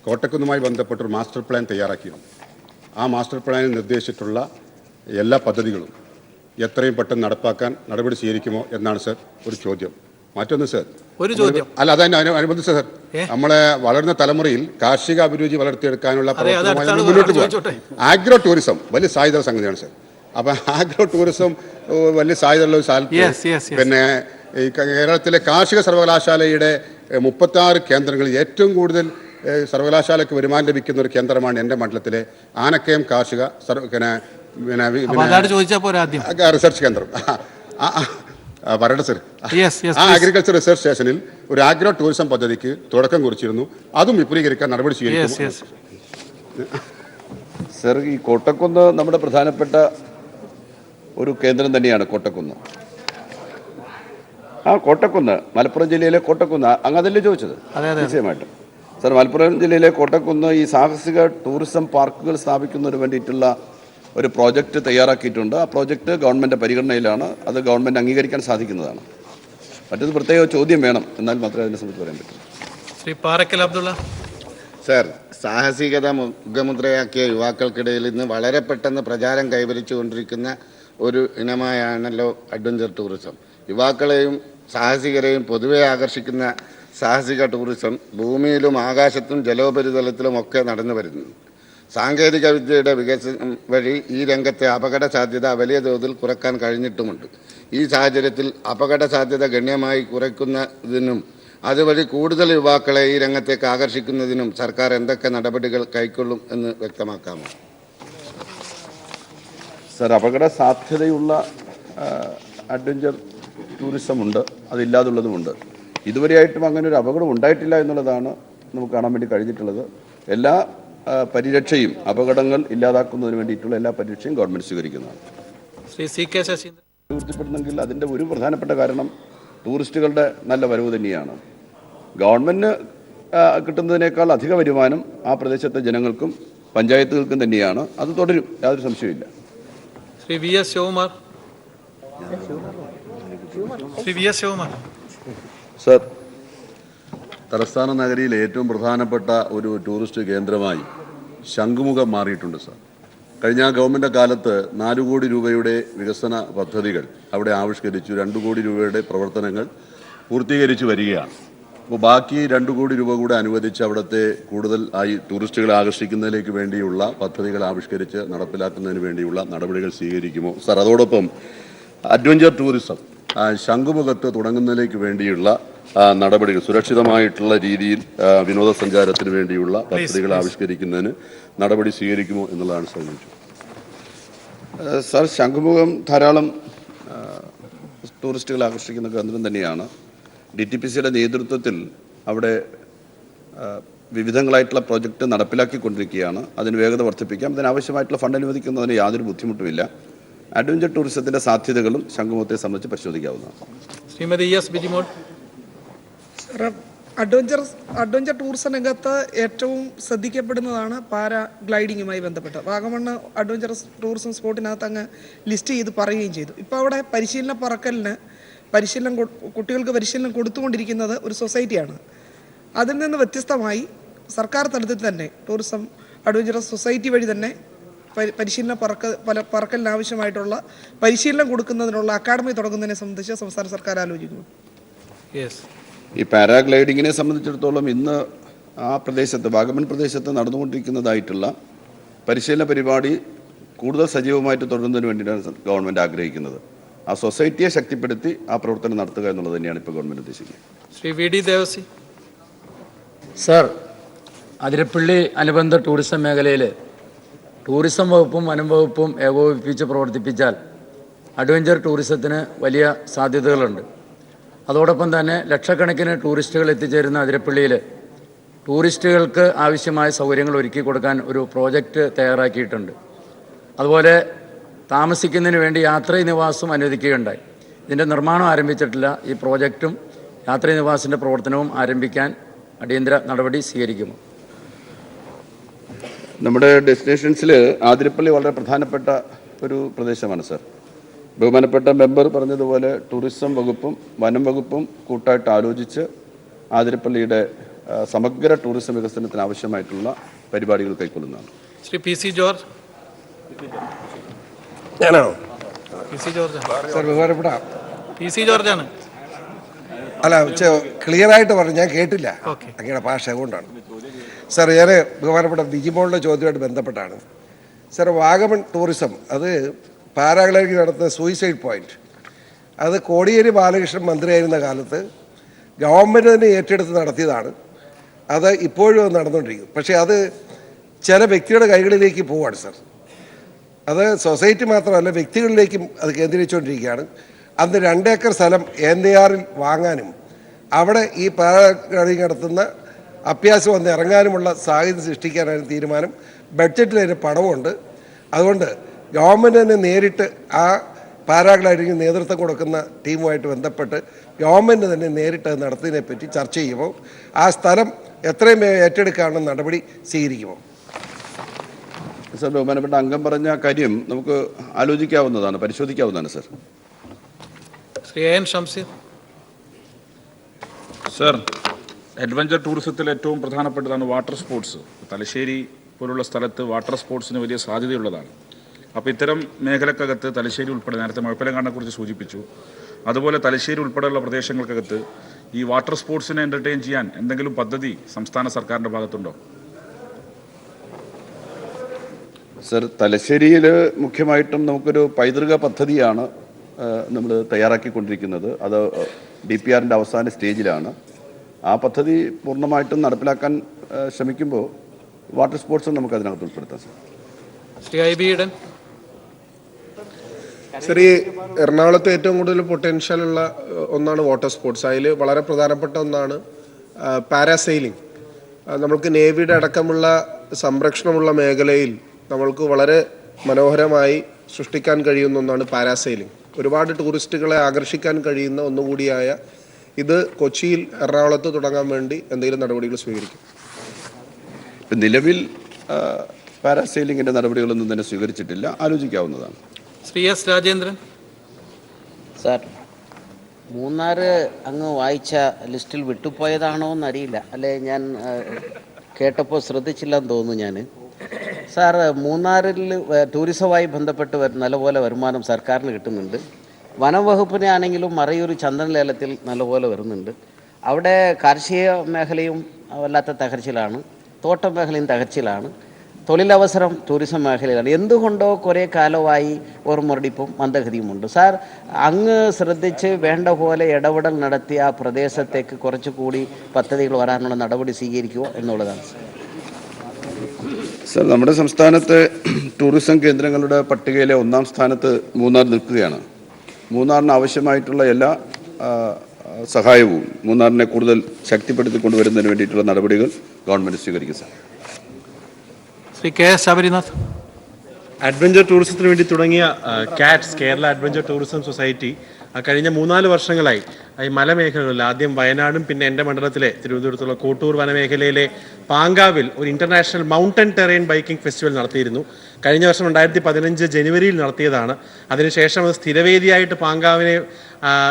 കോട്ടക്കുന്നുമായി ബന്ധപ്പെട്ടൊരു മാസ്റ്റർ പ്ലാൻ തയ്യാറാക്കിയിരുന്നു. ആ മാസ്റ്റർ പ്ലാനിൽ നിർദ്ദേശിച്ചിട്ടുള്ള എല്ലാ പദ്ധതികളും എത്രയും പെട്ടെന്ന് നടപ്പാക്കാൻ നടപടി സ്വീകരിക്കുമോ എന്നാണ് സർ ഒരു ചോദ്യം. മറ്റൊന്ന് സർ, ഒരു ചോദ്യം അല്ല, അതിനനുബന്ധിച്ച് സർ, നമ്മളെ വളരുന്ന തലമുറയിൽ കാർഷിക അഭിരുചി വളർത്തിയെടുക്കാനുള്ള പ്രവർത്തനമായി മുന്നോട്ട് പോകാം. ആഗ്രോ ടൂറിസം വലിയ സാധ്യത സംഗതിയാണ് സർ. അപ്പം ആഗ്രോ ടൂറിസം വലിയ സാധ്യതയുള്ള ഒരു സ്ഥലത്ത് പിന്നെ ഈ കേരളത്തിലെ കാർഷിക സർവകലാശാലയുടെ 36 കേന്ദ്രങ്ങളിൽ ഏറ്റവും കൂടുതൽ സർവകലാശാലയ്ക്ക് വരുമാനം ലഭിക്കുന്ന ഒരു കേന്ദ്രമാണ് എൻ്റെ മണ്ഡലത്തിലെ ആനക്കയം കാർഷിക റിസർച്ച് കേന്ദ്രം. പറയട്ടെ സർ, ആ അഗ്രികൾച്ചർ റിസർച്ച് സ്റ്റേഷനിൽ ഒരു ആഗ്രോ ടൂറിസം പദ്ധതിക്ക് തുടക്കം കുറിച്ചിരുന്നു. അതും വിപുലീകരിക്കാൻ നടപടി സ്വീകരിക്കും. സർ, ഈ കോട്ടക്കുന്ന് നമ്മുടെ പ്രധാനപ്പെട്ട ഒരു കേന്ദ്രം തന്നെയാണ് കോട്ടക്കുന്ന്. കോട്ടക്കുന്ന് മലപ്പുറം ജില്ലയിലെ കോട്ടക്കുന്ന്, അങ്ങ് അതല്ലേ ചോദിച്ചത്? നിശ്ചയമായിട്ടും സർ, മലപ്പുറം ജില്ലയിലെ കോട്ടക്കുന്ന് ഈ സാഹസിക ടൂറിസം പാർക്കുകൾ സ്ഥാപിക്കുന്നതിന് വേണ്ടിയിട്ടുള്ള ഒരു പ്രോജക്റ്റ് തയ്യാറാക്കിയിട്ടുണ്ട്. ആ പ്രോജക്റ്റ് ഗവൺമെൻറ് പരിഗണനയിലാണ്. അത് ഗവൺമെൻറ് അംഗീകരിക്കാൻ സാധിക്കുന്നതാണ്. മറ്റൊരു പ്രത്യേക ചോദ്യം വേണം, എന്നാൽ മാത്രമേ അതിനെ സംബന്ധിച്ച് പറയാൻ പറ്റൂ. ശ്രീ പാറക്കൽ അബ്ദുള്ള. സർ, സാഹസികത മുഖമുദ്രയാക്കിയ യുവാക്കൾക്കിടയിൽ ഇന്ന് വളരെ പെട്ടെന്ന് പ്രചാരം കൈവരിച്ചുകൊണ്ടിരിക്കുന്ന ഒരു ഇനമായാണല്ലോ അഡ്വഞ്ചർ ടൂറിസം. യുവാക്കളെയും സാഹസികരെയും പൊതുവെ ആകർഷിക്കുന്ന സാഹസിക ടൂറിസം ഭൂമിയിലും ആകാശത്തും ജലോപരിതലത്തിലും ഒക്കെ നടന്നു വരുന്നു. സാങ്കേതിക വിദ്യയുടെ വികസനം വഴി ഈ രംഗത്തെ അപകട സാധ്യത വലിയ തോതിൽ കുറയ്ക്കാൻ കഴിഞ്ഞിട്ടുമുണ്ട്. ഈ സാഹചര്യത്തിൽ അപകട സാധ്യത ഗണ്യമായി കുറയ്ക്കുന്നതിനും അതുവഴി കൂടുതൽ യുവാക്കളെ ഈ രംഗത്തേക്ക് ആകർഷിക്കുന്നതിനും സർക്കാർ എന്തൊക്കെ നടപടികൾ കൈക്കൊള്ളും എന്ന് വ്യക്തമാക്കാമോ? സർ, അപകട സാധ്യതയുള്ള അഡ്വഞ്ചർ ടൂറിസമുണ്ട്, അതില്ലാതുള്ളതുമുണ്ട്. ഇതുവരെയായിട്ടും അങ്ങനെ ഒരു അപകടം ഉണ്ടായിട്ടില്ല എന്നുള്ളതാണ് നമുക്ക് കാണാൻ വേണ്ടി കഴിഞ്ഞിട്ടുള്ളത്. എല്ലാ പരിരക്ഷയും അപകടങ്ങൾ ഇല്ലാതാക്കുന്നതിന് വേണ്ടിയിട്ടുള്ള എല്ലാ പരിരക്ഷയും ഗവൺമെൻറ് സ്വീകരിക്കുന്നതാണ്. Shri C K Saseendran. പൂർത്തിപ്പെടുന്നെങ്കിൽ അതിൻ്റെ ഒരു പ്രധാനപ്പെട്ട കാരണം ടൂറിസ്റ്റുകളുടെ നല്ല വരവ് തന്നെയാണ്. ഗവൺമെൻറ് കിട്ടുന്നതിനേക്കാൾ അധിക വരുമാനം ആ പ്രദേശത്തെ ജനങ്ങൾക്കും പഞ്ചായത്തുകൾക്കും തന്നെയാണ്. അത് തുടരും, യാതൊരു സംശയമില്ല. Shri V S Sivakumar. Sir, തലസ്ഥാന നഗരിയിൽ ഏറ്റവും പ്രധാനപ്പെട്ട ഒരു ടൂറിസ്റ്റ് കേന്ദ്രമായി ശംഖുമുഖം മാറിയിട്ടുണ്ട് സർ. കഴിഞ്ഞ ഗവൺമെൻറ് കാലത്ത് 4 കോടി രൂപയുടെ വികസന പദ്ധതികൾ അവിടെ ആവിഷ്കരിച്ചു. 2 കോടി രൂപയുടെ പ്രവർത്തനങ്ങൾ പൂർത്തീകരിച്ചു വരികയാണ്. അപ്പോൾ ബാക്കി 2 കോടി രൂപ കൂടെ അനുവദിച്ച് അവിടുത്തെ കൂടുതൽ ടൂറിസ്റ്റുകളെ ആകർഷിക്കുന്നതിലേക്ക് വേണ്ടിയുള്ള പദ്ധതികൾ ആവിഷ്കരിച്ച് നടപ്പിലാക്കുന്നതിന് വേണ്ടിയുള്ള നടപടികൾ സ്വീകരിക്കുമോ സർ? അതോടൊപ്പം അഡ്വഞ്ചർ ടൂറിസം ശംഖുമുഖത്ത് തുടങ്ങുന്നതിലേക്ക് വേണ്ടിയുള്ള നടപടികൾ സുരക്ഷിതമായിട്ടുള്ള രീതിയിൽ വിനോദസഞ്ചാരത്തിന് വേണ്ടിയുള്ള പദ്ധതികൾ ആവിഷ്കരിക്കുന്നതിന് നടപടി സ്വീകരിക്കുമോ എന്നുള്ളതാണ് ചോദിച്ചത്. സർ, ശംഖുമുഖം ധാരാളം ടൂറിസ്റ്റുകൾ ആകർഷിക്കുന്ന കേന്ദ്രം തന്നെയാണ്. DTPCയുടെ നേതൃത്വത്തിൽ അവിടെ വിവിധങ്ങളായിട്ടുള്ള പ്രോജക്റ്റ് നടപ്പിലാക്കിക്കൊണ്ടിരിക്കുകയാണ്. അതിന് വേഗത വർദ്ധിപ്പിക്കാം. അതിനാവശ്യമായിട്ടുള്ള ഫണ്ട് അനുവദിക്കുന്നതിന് യാതൊരു ബുദ്ധിമുട്ടുമില്ല. അഡ്വഞ്ചർ ടൂറിസത്തിൻ്റെ സാധ്യതകളും ശംഖുമുഖത്തെ സംബന്ധിച്ച് പരിശോധിക്കാവുന്നതാണ്. Shrimati S Bijimol. Adventure tourism രംഗത്ത് ഏറ്റവും ശ്രദ്ധിക്കപ്പെടുന്നതാണ് പാരാഗ്ലൈഡിങ്ങുമായി ബന്ധപ്പെട്ട്. വാഗമണ് അഡ്വഞ്ചർ ടൂറിസം സ്പോട്ടിനകത്ത് അങ്ങ് ലിസ്റ്റ് ചെയ്ത് പറയുകയും ചെയ്തു. ഇപ്പോൾ അവിടെ കുട്ടികൾക്ക് പരിശീലനം കൊടുത്തുകൊണ്ടിരിക്കുന്നത് ഒരു സൊസൈറ്റിയാണ്. അതിൽ നിന്ന് വ്യത്യസ്തമായി സർക്കാർ തലത്തിൽ തന്നെ ടൂറിസം അഡ്വഞ്ചർ സൊസൈറ്റി വഴി തന്നെ പറക്കലിന് ആവശ്യമായിട്ടുള്ള പരിശീലനം കൊടുക്കുന്നതിനുള്ള അക്കാദമി തുടങ്ങുന്നതിനെ സംബന്ധിച്ച് സംസ്ഥാന സർക്കാർ ആലോചിക്കുന്നു. ഈ പാരാഗ്ലൈഡിങ്ങിനെ സംബന്ധിച്ചിടത്തോളം ഇന്ന് ആ പ്രദേശത്ത് വാഗമൺ പ്രദേശത്ത് നടന്നുകൊണ്ടിരിക്കുന്നതായിട്ടുള്ള പരിശീലന പരിപാടി കൂടുതൽ സജീവമായിട്ട് തുടരുന്നതിന് വേണ്ടിയിട്ടാണ് ഗവൺമെൻറ് ആഗ്രഹിക്കുന്നത്. ആ സൊസൈറ്റിയെ ശക്തിപ്പെടുത്തി ആ പ്രവർത്തനം നടത്തുക എന്നുള്ളത് തന്നെയാണ് ഇപ്പോൾ ഗവൺമെൻറ് ഉദ്ദേശിക്കുന്നത്. Shri V D Devasy. Sir, Athirappilly അനുബന്ധ ടൂറിസം മേഖലയിൽ ടൂറിസം വകുപ്പും വനം വകുപ്പും ഏകോപിപ്പിച്ച് പ്രവർത്തിപ്പിച്ചാൽ അഡ്വഞ്ചർ ടൂറിസത്തിന് വലിയ സാധ്യതകളുണ്ട്. അതോടൊപ്പം തന്നെ ലക്ഷക്കണക്കിന് ടൂറിസ്റ്റുകൾ എത്തിച്ചേരുന്ന അതിരപ്പള്ളിയിൽ ടൂറിസ്റ്റുകൾക്ക് ആവശ്യമായ സൗകര്യങ്ങൾ ഒരുക്കി കൊടുക്കാൻ ഒരു പ്രോജക്റ്റ് തയ്യാറാക്കിയിട്ടുണ്ട്. അതുപോലെ താമസിക്കുന്നതിന് വേണ്ടി യാത്രീ നിവാസം അനുവദിക്കുകയുണ്ടായി. ഇതിൻ്റെ നിർമ്മാണം ആരംഭിച്ചിട്ടില്ല. ഈ പ്രോജക്റ്റും യാത്രീ നിവാസിൻ്റെ പ്രവർത്തനവും ആരംഭിക്കാൻ അടിയന്തര നടപടി സ്വീകരിക്കുമോ? നമ്മുടെ ഡെസ്റ്റിനേഷൻസിൽ ആതിരപ്പള്ളി വളരെ പ്രധാനപ്പെട്ട ഒരു പ്രദേശമാണ് സർ. ബഹുമാനപ്പെട്ട മെമ്പർ പറഞ്ഞതുപോലെ ടൂറിസം വകുപ്പും വനം വകുപ്പും കൂട്ടായിട്ട് ആലോചിച്ച് ആതിരപ്പള്ളിയുടെ സമഗ്ര ടൂറിസം വികസനത്തിന് ആവശ്യമായിട്ടുള്ള പരിപാടികൾ കൈക്കൊള്ളുന്നതാണ്. Shri P C George. ഞാനാണോ? സർ, ബഹുമാനപ്പെട്ട പി സി ജോർജാണ്. അല്ല, ക്ലിയർ ആയിട്ട് പറഞ്ഞു, ഞാൻ കേട്ടില്ല അങ്ങയുടെ ഭാഷ കൊണ്ടാണ്. സാർ, ഞാൻ ബഹുമാനപ്പെട്ട ബിജിമോളുടെ ചോദ്യമായിട്ട് ബന്ധപ്പെട്ടാണ്. സാർ, വാഗമൺ ടൂറിസം അത് പാരാഗ്ലൈഡിംഗ് നടത്തുന്ന സൂയിസൈഡ് പോയിന്റ്, അത് കോടിയേരി ബാലകൃഷ്ണൻ മന്ത്രിയായിരുന്ന കാലത്ത് ഗവൺമെൻറ് തന്നെ ഏറ്റെടുത്ത് നടത്തിയതാണ്. അത് ഇപ്പോഴും നടന്നുകൊണ്ടിരിക്കും. പക്ഷേ അത് ചില വ്യക്തിയുടെ കൈകളിലേക്ക് പോവുകയാണ് സാർ. അത് സൊസൈറ്റി മാത്രമല്ല, വ്യക്തികളിലേക്കും അത് കേന്ദ്രീകരിച്ചുകൊണ്ടിരിക്കുകയാണ്. അന്ന് 2 ഏക്കർ സ്ഥലം NAR വാങ്ങാനും അവിടെ ഈ പാരാഗ്ലൈഡിംഗ് നടത്തുന്ന അഭ്യാസം വന്ന് ഇറങ്ങാനുമുള്ള സാഹചര്യം സൃഷ്ടിക്കാനാണ് തീരുമാനം. ബഡ്ജറ്റിൽ അതിന് പണമുണ്ട്. അതുകൊണ്ട് ഗവൺമെൻറ് തന്നെ നേരിട്ട് ആ പാരാഗ്ലൈഡിംഗ് നേതൃത്വം കൊടുക്കുന്ന ടീമുമായിട്ട് ബന്ധപ്പെട്ട് ഗവൺമെൻറ് തന്നെ നേരിട്ട് അത് നടത്തുന്നതിനെപ്പറ്റി ചർച്ച ചെയ്യുമ്പോൾ ആ സ്ഥലം എത്രയും ഏറ്റെടുക്കാനുള്ള നടപടി സ്വീകരിക്കുമോ? സർ, ബഹുമാനപ്പെട്ട അംഗം പറഞ്ഞ കാര്യം നമുക്ക് ആലോചിക്കാവുന്നതാണ്, പരിശോധിക്കാവുന്നതാണ് sir. Shri N Shamseer. Sir, adventure ടൂറിസത്തിൽ ഏറ്റവും പ്രധാനപ്പെട്ടതാണ് വാട്ടർ സ്പോർട്സ്. തലശ്ശേരി പോലുള്ള സ്ഥലത്ത് വാട്ടർ സ്പോർട്സിന് വലിയ സാധ്യതയുള്ളതാണ്. അപ്പോൾ ഇത്തരം മേഖലക്കകത്ത് തലശ്ശേരി ഉൾപ്പെടെ, നേരത്തെ മുഴപ്പിലങ്ങാടിനെക്കുറിച്ച് സൂചിപ്പിച്ചു, അതുപോലെ തലശ്ശേരി ഉൾപ്പെടെയുള്ള പ്രദേശങ്ങൾക്കകത്ത് ഈ വാട്ടർ സ്പോർട്സിനെ എൻ്റർടൈൻ ചെയ്യാൻ എന്തെങ്കിലും പദ്ധതി സംസ്ഥാന സർക്കാരിൻ്റെ ഭാഗത്തുണ്ടോ? സർ, തലശ്ശേരിയിൽ മുഖ്യമായിട്ടും നമുക്കൊരു പൈതൃക പദ്ധതിയാണ് നമ്മൾ തയ്യാറാക്കിക്കൊണ്ടിരിക്കുന്നത്. അത് DPRൻ്റെ അവസാന സ്റ്റേജിലാണ്. ആ പദ്ധതി പൂർണ്ണമായിട്ടും നടപ്പിലാക്കാൻ ശ്രമിക്കുമ്പോൾ വാട്ടർ സ്പോർട്സും നമുക്ക് അതിനകത്ത് ഉൾപ്പെടുത്താം sir. Shri I B Eden. Sir, ഈ എറണാകുളത്ത് ഏറ്റവും കൂടുതൽ പൊട്ടൻഷ്യൽ ഉള്ള ഒന്നാണ് വാട്ടർ സ്പോർട്സ്. അതിൽ വളരെ പ്രധാനപ്പെട്ട ഒന്നാണ് പാരാസെയിലിംഗ്. നമ്മൾക്ക് നേവിയുടെ അടക്കമുള്ള സംരക്ഷണമുള്ള മേഖലയിൽ നമ്മൾക്ക് വളരെ മനോഹരമായി സൃഷ്ടിക്കാൻ കഴിയുന്ന ഒന്നാണ് പാരാസെയിലിംഗ്. ഒരുപാട് ടൂറിസ്റ്റുകളെ ആകർഷിക്കാൻ കഴിയുന്ന ഒന്നുകൂടിയായ ഇത് കൊച്ചിയിൽ, എറണാകുളത്ത് തുടങ്ങാൻ വേണ്ടി എന്തെങ്കിലും നടപടികൾ സ്വീകരിക്കും? നിലവിൽ പാരാസെയിലിങ്ങിൻ്റെ നടപടികളൊന്നും തന്നെ സ്വീകരിച്ചിട്ടില്ല, ആലോചിക്കാവുന്നതാണ്. ശ്രീ എസ് രാജേന്ദ്രൻ. സാർ, മൂന്നാർ അങ്ങ് വായിച്ച ലിസ്റ്റിൽ വിട്ടുപോയതാണോ എന്നറിയില്ല, അല്ലെ ഞാൻ കേട്ടപ്പോൾ ശ്രദ്ധിച്ചില്ലെന്ന് തോന്നുന്നു ഞാൻ. സാർ, മൂന്നാറിൽ ടൂറിസവുമായി ബന്ധപ്പെട്ട് നല്ലപോലെ വരുമാനം സർക്കാരിന് കിട്ടുന്നുണ്ട്. വനംവകുപ്പിനെ ആണെങ്കിലും മറയൂർ ചന്ദന ലേലത്തിൽ നല്ലപോലെ വരുന്നുണ്ട്. അവിടെ കാർഷിക മേഖലയും വല്ലാത്ത തകർച്ചയിലാണ്, തോട്ടം മേഖലയും തകർച്ചയിലാണ്, തൊഴിലവസരം ടൂറിസം മേഖലയിലാണ്. എന്തുകൊണ്ടോ കുറേ കാലമായി ഒരു മുരടിപ്പും മന്ദഗതിയുമുണ്ട്. സാർ, അങ്ങ് ശ്രദ്ധിച്ച് വേണ്ട പോലെ ഇടപെടൽ നടത്തി ആ പ്രദേശത്തേക്ക് കുറച്ചുകൂടി പദ്ധതികൾ വരാനുള്ള നടപടി സ്വീകരിക്കുമോ എന്നുള്ളതാണ്. സർ, നമ്മുടെ സംസ്ഥാനത്തെ ടൂറിസം കേന്ദ്രങ്ങളുടെ പട്ടികയിലെ 1-ാം സ്ഥാനത്ത് മൂന്നാർ നിൽക്കുകയാണ്. മൂന്നാറിന് ആവശ്യമായിട്ടുള്ള എല്ലാ സഹായവും മൂന്നാറിനെ കൂടുതൽ ശക്തിപ്പെടുത്തി കൊണ്ടുവരുന്നതിന് വേണ്ടിയിട്ടുള്ള നടപടികൾ ഗവൺമെൻറ് സ്വീകരിക്കും. Sir, Shri K S Sabarinath. Adventure ടൂറിസത്തിന് വേണ്ടി തുടങ്ങിയ Katz, Kerala adventure tourism society, കഴിഞ്ഞ 3-4 വർഷങ്ങളായി ഈ മലമേഖലകളിൽ, ആദ്യം വയനാടും പിന്നെ എൻ്റെ മണ്ഡലത്തിലെ തിരുവനന്തപുരത്തുള്ള കോട്ടൂർ വനമേഖലയിലെ പാങ്കാവിൽ ഒരു international mountain terrain biking festival നടത്തിയിരുന്നു. കഴിഞ്ഞ വർഷം 2015 ജനുവരിയിൽ നടത്തിയതാണ്. അതിനുശേഷം അത് സ്ഥിരവേദിയായിട്ട് പാങ്കാവിനെ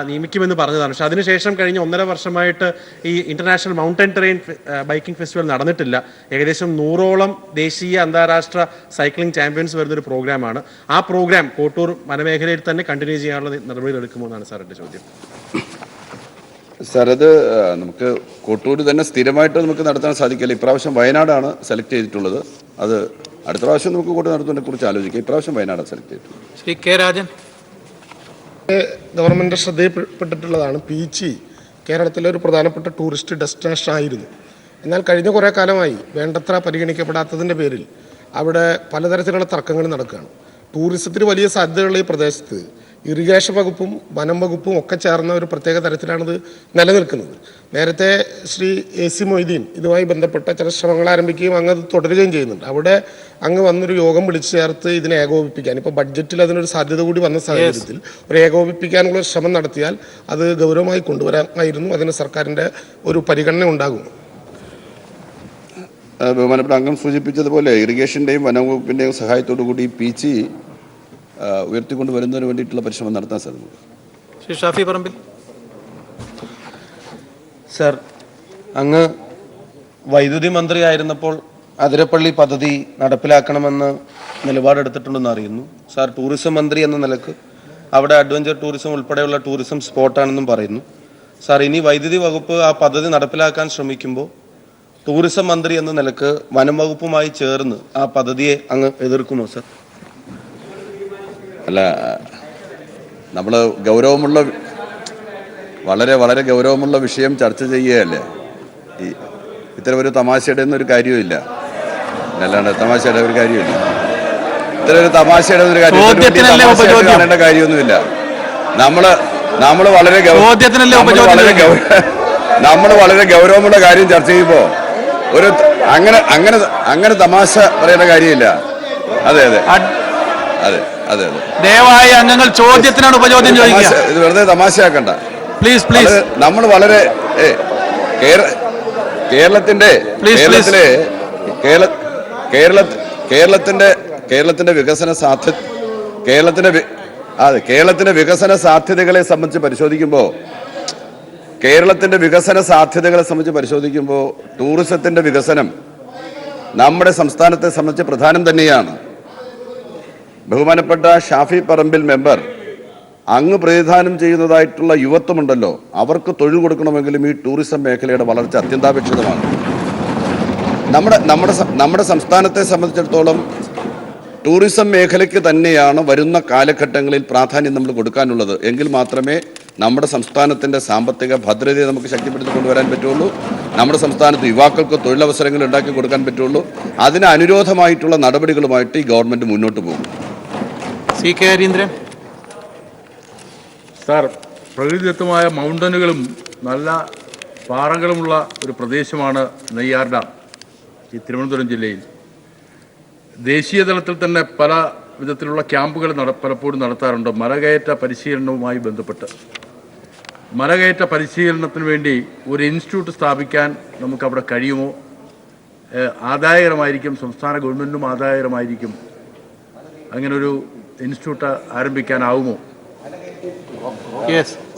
നിയമിക്കുമെന്ന് പറഞ്ഞതാണ്. പക്ഷേ അതിനുശേഷം കഴിഞ്ഞ 1.5 വർഷമായിട്ട് ഈ international mountain terrain biking festival നടന്നിട്ടില്ല. ഏകദേശം 100ഓളം ദേശീയ അന്താരാഷ്ട്ര സൈക്ലിംഗ് ചാമ്പ്യൻസ് വരുന്നൊരു പ്രോഗ്രാമാണ്. ആ പ്രോഗ്രാം കോട്ടൂർ വനമേഖലയിൽ തന്നെ കണ്ടിന്യൂ ചെയ്യാനുള്ള നടപടികൾ എടുക്കുമോ എന്നാണ് സാർ എൻ്റെ ചോദ്യം. സാർ, അത് നമുക്ക് കോട്ടൂർ തന്നെ സ്ഥിരമായിട്ട് നമുക്ക് നടത്താൻ സാധിക്കില്ല. ഇപ്രാവശ്യം വയനാടാണ് സെലക്ട് ചെയ്തിട്ടുള്ളത്. അത് അടുത്ത പ്രാവശ്യം നമുക്ക് കോട്ടൂർ നടത്തുന്നതിനെ കുറിച്ച് ആലോചിക്കാം. ഇപ്രാവശ്യം വയനാടാണ് സെലക്ട് ചെയ്തിട്ടുള്ളത്. ശ്രീ കെ രാജൻ. ഗവൺമെൻറ് ശ്രദ്ധയിൽപ്പെട്ടിട്ടുള്ളതാണ്. പീച്ചി കേരളത്തിലെ ഒരു പ്രധാനപ്പെട്ട ടൂറിസ്റ്റ് ഡെസ്റ്റിനേഷൻ ആയിരുന്നു. എന്നാൽ കഴിഞ്ഞ കുറേ കാലമായി വേണ്ടത്ര പരിഗണിക്കപ്പെടാത്തതിൻ്റെ പേരിൽ അവിടെ പലതരത്തിലുള്ള തർക്കങ്ങൾ നടക്കുകയാണ്. ടൂറിസത്തിന് വലിയ സാധ്യതയുള്ള ഈ പ്രദേശത്ത് ഇറിഗേഷൻ വകുപ്പും വനം വകുപ്പും ഒക്കെ ചേർന്ന ഒരു പ്രത്യേക തരത്തിലാണിത് നിലനിൽക്കുന്നത്. നേരത്തെ ശ്രീ AC മൊയ്തീൻ ഇതുമായി ബന്ധപ്പെട്ട ചില ശ്രമങ്ങൾ ആരംഭിക്കുകയും അങ്ങ് അത് തുടരുകയും ചെയ്യുന്നുണ്ട്. അവിടെ അങ്ങ് വന്നൊരു യോഗം വിളിച്ചു ചേർത്ത് ഇതിനെ ഏകോപിപ്പിക്കാൻ, ഇപ്പോൾ ബഡ്ജറ്റിൽ അതിനൊരു സാധ്യത കൂടി വന്ന സാഹചര്യത്തിൽ ഒരു ഏകോപിപ്പിക്കാനുള്ള ശ്രമം നടത്തിയാൽ അത് ഗൗരവമായി കൊണ്ടുവരാമായിരുന്നു. അതിന് സർക്കാരിൻ്റെ ഒരു പരിഗണന ഉണ്ടാകും. ബഹുമാനപ്പെട്ട അംഗം സൂചിപ്പിച്ചതുപോലെ ഇറിഗേഷൻ്റെയും വനംവകുപ്പിൻ്റെയും സഹായത്തോടു കൂടി പീച്ചി ഉയർത്തിക്കൊണ്ട് വരുന്നതിന് വേണ്ടിയിട്ടുള്ള പരിശ്രമം നടത്താൻ സാധിക്കും. ശ്രീ ഷാഫി പറമ്പിൽ. സർ, അങ്ങ് വൈദ്യുതി മന്ത്രിയായിരുന്നപ്പോൾ അതിരപ്പള്ളി പദ്ധതി നടപ്പിലാക്കണമെന്ന് നിലപാടെടുത്തിട്ടുണ്ടെന്ന് അറിയുന്നു. സാർ, ടൂറിസം മന്ത്രി എന്ന നിലക്ക് അവിടെ അഡ്വഞ്ചർ ടൂറിസം ഉൾപ്പെടെയുള്ള ടൂറിസം സ്പോട്ടാണെന്നും പറയുന്നു. സാർ, ഇനി വൈദ്യുതി വകുപ്പ് ആ പദ്ധതി നടപ്പിലാക്കാൻ ശ്രമിക്കുമ്പോൾ ടൂറിസം മന്ത്രി എന്ന നിലക്ക് വനം വകുപ്പുമായി ചേർന്ന് ആ പദ്ധതിയെ അങ്ങ് എതിർക്കുമോ സർ? അല്ല, നമ്മൾ വളരെ ഗൗരവമുള്ള വിഷയം ചർച്ച ചെയ്യുകയല്ലേ. ഇത്തരം ഒരു തമാശയുടെ ഒന്നും ഒരു കാര്യമില്ല. അല്ലാണ്ട് തമാശയുടെ ഒരു കാര്യമില്ല. ഇത്തരം ഒരു തമാശയുടെ ഒരു കാര്യം കാണേണ്ട കാര്യമൊന്നുമില്ല. നമ്മൾ വളരെ ഗൗരവമുള്ള കാര്യം ചർച്ച ചെയ്യുമ്പോൾ ഒരു അങ്ങനെ തമാശ പറയേണ്ട കാര്യമില്ല. അതെ അതെ അതെ അതെ അതെ ദയവായി അംഗങ്ങൾ ചോദ്യത്തിനാണ് ഉപചോദ്യം ചോദിക്കുക. ഇത് വെറുതെ തമാശയാക്കണ്ട പ്ലീസ്. നമ്മൾ വളരെ കേരളത്തിന്റെ വികസന സാധ്യതകളെ സംബന്ധിച്ച് പരിശോധിക്കുമ്പോൾ ടൂറിസത്തിന്റെ വികസനം നമ്മുടെ സംസ്ഥാനത്തെ സംബന്ധിച്ച് പ്രധാനം തന്നെയാണ്. ബഹുമാനപ്പെട്ട ഷാഫി പറമ്പിൽ മെമ്പർ അങ്ങ് പ്രതിദാനം ചെയ്യുന്നതായിട്ടുള്ള യുവത്വമുണ്ടല്ലോ, അവർക്ക് തൊഴിൽ കൊടുക്കണമെങ്കിലും ഈ ടൂറിസം മേഖലയുടെ വളർച്ച അത്യന്താപേക്ഷിതമാണ്. നമ്മുടെ സംസ്ഥാനത്തെ സംബന്ധിച്ചിടത്തോളം ടൂറിസം മേഖലയ്ക്ക് തന്നെയാണ് വരുന്ന കാലഘട്ടങ്ങളിൽ പ്രാധാന്യം നമ്മൾ കൊടുക്കാനുള്ളത്. എങ്കിൽ മാത്രമേ നമ്മുടെ സംസ്ഥാനത്തിൻ്റെ സാമ്പത്തിക ഭദ്രതയെ നമുക്ക് ശക്തിപ്പെടുത്തി കൊണ്ടുവരാൻ പറ്റുള്ളൂ. നമ്മുടെ സംസ്ഥാനത്ത് യുവാക്കൾക്ക് തൊഴിലവസരങ്ങൾ ഉണ്ടാക്കി കൊടുക്കാൻ പറ്റുള്ളൂ. അതിന് അനുരോധമായിട്ടുള്ള നടപടികളുമായിട്ട് ഈ ഗവൺമെൻറ് മുന്നോട്ട് പോകും. C K Harindran. സാർ, പ്രകൃതിദത്തമായ മൗണ്ടനുകളും നല്ല പാറകളുമുള്ള ഒരു പ്രദേശമാണ് നെയ്യാർ ഡാം. ഈ തിരുവനന്തപുരം ജില്ലയിൽ ദേശീയ തലത്തിൽ തന്നെ പല വിധത്തിലുള്ള ക്യാമ്പുകൾ പലപ്പോഴും നടത്താറുണ്ട് മലകയറ്റ പരിശീലനവുമായി ബന്ധപ്പെട്ട്. മലകയറ്റ പരിശീലനത്തിന് വേണ്ടി ഒരു ഇൻസ്റ്റിറ്റ്യൂട്ട് സ്ഥാപിക്കാൻ നമുക്കവിടെ കഴിയുമോ? ആദായകരമായിരിക്കും, സംസ്ഥാന ഗവൺമെൻറ്റിനും ആദായകരമായിരിക്കും. അങ്ങനൊരു ഇൻസ്റ്റിറ്റ്യൂട്ട് ആരംഭിക്കാനാവുമോ?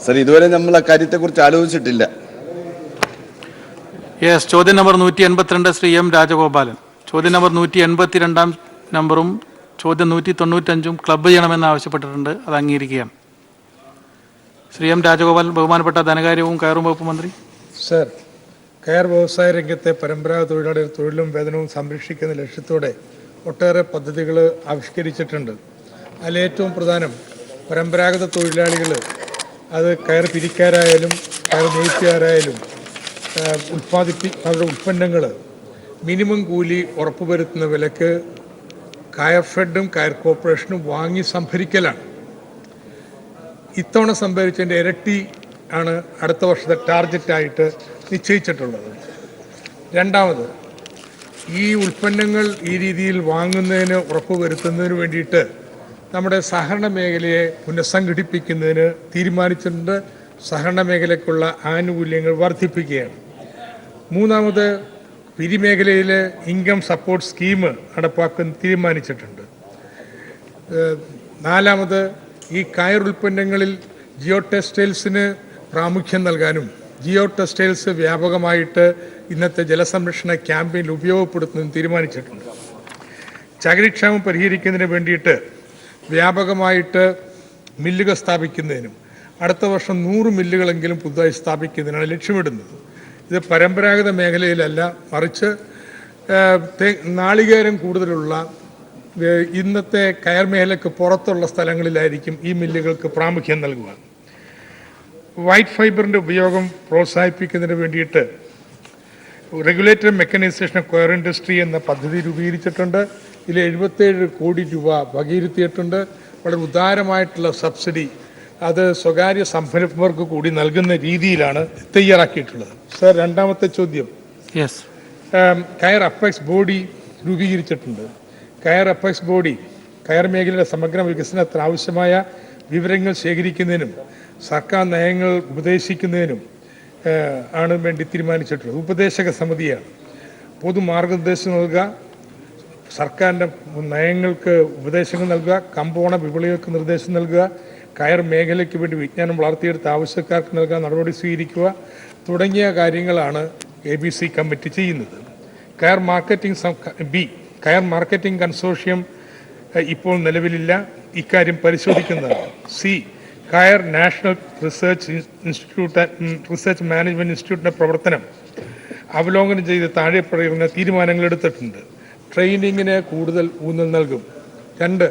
സർ, ഇതുവരെ നമ്മൾ ആ കാര്യത്തെക്കുറിച്ച് ആലോചിച്ചിട്ടില്ല. ചോദ്യം നമ്പർ 182 ശ്രീ എം രാജഗോപാലൻ. ചോദ്യം നമ്പർ 182 നമ്പറും ചോദ്യം 195 ക്ലബ്ബ് ചെയ്യണമെന്ന് ആവശ്യപ്പെട്ടിട്ടുണ്ട്. അത് അംഗീകരിക്കുകയാണ്. ശ്രീ എം രാജഗോപാലൻ, ബഹുമാനപ്പെട്ട ധനകാര്യവും കയറും വകുപ്പ് മന്ത്രി. സർ, കയർ വ്യവസായ രംഗത്തെ പരമ്പരാഗത തൊഴിലാളികൾ തൊഴിലും വേതനവും സംരക്ഷിക്കുന്ന ലക്ഷ്യത്തോടെ ഒട്ടേറെ പദ്ധതികൾ ആവിഷ്കരിച്ചിട്ടുണ്ട്. അതിലേറ്റവും പ്രധാനം പരമ്പരാഗത തൊഴിലാളികൾ, അത് കയർ പിരിക്കാരായാലും കയർ നെയ്ത്തുകാരായാലും അവരുടെ ഉൽപ്പന്നങ്ങൾ മിനിമം കൂലി ഉറപ്പുവരുത്തുന്ന വിലക്ക് കയർ ഫെഡും കയർ കോർപ്പറേഷനും വാങ്ങി സംഭരിക്കലാണ്. ഇത്തവണ സംഭരിച്ചതിൻ്റെ ഇരട്ടി ആണ് അടുത്ത വർഷത്തെ ടാർഗറ്റായിട്ട് നിശ്ചയിച്ചിട്ടുള്ളത്. രണ്ടാമത്, ഈ ഉൽപ്പന്നങ്ങൾ ഈ രീതിയിൽ വാങ്ങുന്നതിന് ഉറപ്പുവരുത്തുന്നതിന് വേണ്ടിയിട്ട് നമ്മുടെ സഹകരണ മേഖലയെ പുനഃസംഘടിപ്പിക്കുന്നതിന് തീരുമാനിച്ചിട്ടുണ്ട്. സഹകരണ മേഖലയ്ക്കുള്ള ആനുകൂല്യങ്ങൾ വർദ്ധിപ്പിക്കുകയാണ്. മൂന്നാമത്, പിരിമേഖലയിൽ ഇൻകം സപ്പോർട്ട് സ്കീം നടപ്പാക്കാൻ തീരുമാനിച്ചിട്ടുണ്ട്. നാലാമത്, ഈ കയർ ഉൽപ്പന്നങ്ങളിൽ ജിയോ ടെക്സ്റ്റൈൽസിന് പ്രാമുഖ്യം നൽകാനും ജിയോ ടെക്സ്റ്റൈൽസ് വ്യാപകമായിട്ട് ഇന്നത്തെ ജലസംരക്ഷണ ക്യാമ്പയിനിൽ ഉപയോഗപ്പെടുത്തുന്നതിനും തീരുമാനിച്ചിട്ടുണ്ട്. ചകിരിക്ഷാമം പരിഹരിക്കുന്നതിന് വേണ്ടിയിട്ട് വ്യാപകമായിട്ട് മില്ലുകൾ സ്ഥാപിക്കുന്നതിനും അടുത്ത വർഷം 100 മില്ലുകളെങ്കിലും പുതുതായി സ്ഥാപിക്കുന്നതിനാണ് ലക്ഷ്യമിടുന്നത്. ഇത് പരമ്പരാഗത മേഖലയിലല്ല, മറിച്ച് നാളികേരം കൂടുതലുള്ള ഇന്നത്തെ കയർ മേഖലയ്ക്ക് പുറത്തുള്ള സ്ഥലങ്ങളിലായിരിക്കും ഈ മില്ലുകൾക്ക് പ്രാമുഖ്യം നൽകുക. വൈറ്റ് ഫൈബറിൻ്റെ ഉപയോഗം പ്രോത്സാഹിപ്പിക്കുന്നതിന് വേണ്ടിയിട്ട് റെഗുലേറ്ററി മെക്കനൈസേഷൻ ഓഫ് കയർ ഇൻഡസ്ട്രി എന്ന പദ്ധതി രൂപീകരിച്ചിട്ടുണ്ട്. ഇതിൽ 77 കോടി രൂപ വകയിരുത്തിയിട്ടുണ്ട്. വളരെ ഉദാരമായിട്ടുള്ള സബ്സിഡി അത് സ്വകാര്യ സംരംഭകർക്ക് കൂടി നൽകുന്ന രീതിയിലാണ് തയ്യാറാക്കിയിട്ടുള്ളത്. സർ, രണ്ടാമത്തെ ചോദ്യം, കയർ അപ്പെക്സ് ബോഡി രൂപീകരിച്ചിട്ടുണ്ട്. കയർ അപ്പെക്സ് ബോഡി കയർ മേഖലയുടെ സമഗ്ര വികസനത്തിന് ആവശ്യമായ വിവരങ്ങൾ ശേഖരിക്കുന്നതിനും സർക്കാർ നയങ്ങൾ ഉപദേശിക്കുന്നതിനും ആണ് വേണ്ടി തീരുമാനിച്ചിട്ടുള്ളത്. ഉപദേശക സമിതിയാണ്. പൊതുമാർഗനിർദ്ദേശം നൽകുക, സർക്കാരിൻ്റെ നയങ്ങൾക്ക് ഉപദേശങ്ങൾ നൽകുക, കമ്പോണ വിപണികൾക്ക് നിർദ്ദേശം നൽകുക, കയർ മേഖലയ്ക്ക് വേണ്ടി വിജ്ഞാനം വളർത്തിയെടുത്ത ആവശ്യക്കാർക്ക് നൽകാൻ നടപടി സ്വീകരിക്കുക തുടങ്ങിയ കാര്യങ്ങളാണ് ABC കമ്മിറ്റി ചെയ്യുന്നത്. കയർ മാർക്കറ്റിംഗ് കൺസോർഷ്യം ഇപ്പോൾ നിലവിലില്ല. ഇക്കാര്യം പരിശോധിക്കുന്നതാണ്. കയർ നാഷണൽ റിസർച്ച് മാനേജ്മെൻറ്റ് ഇൻസ്റ്റിറ്റ്യൂട്ടിൻ്റെ പ്രവർത്തനം അവലോകനം ചെയ്ത് താഴെ പറയുന്ന തീരുമാനങ്ങൾ എടുത്തിട്ടുണ്ട്. ട്രെയിനിങ്ങിന് കൂടുതൽ ഊന്നൽ നൽകും. 2,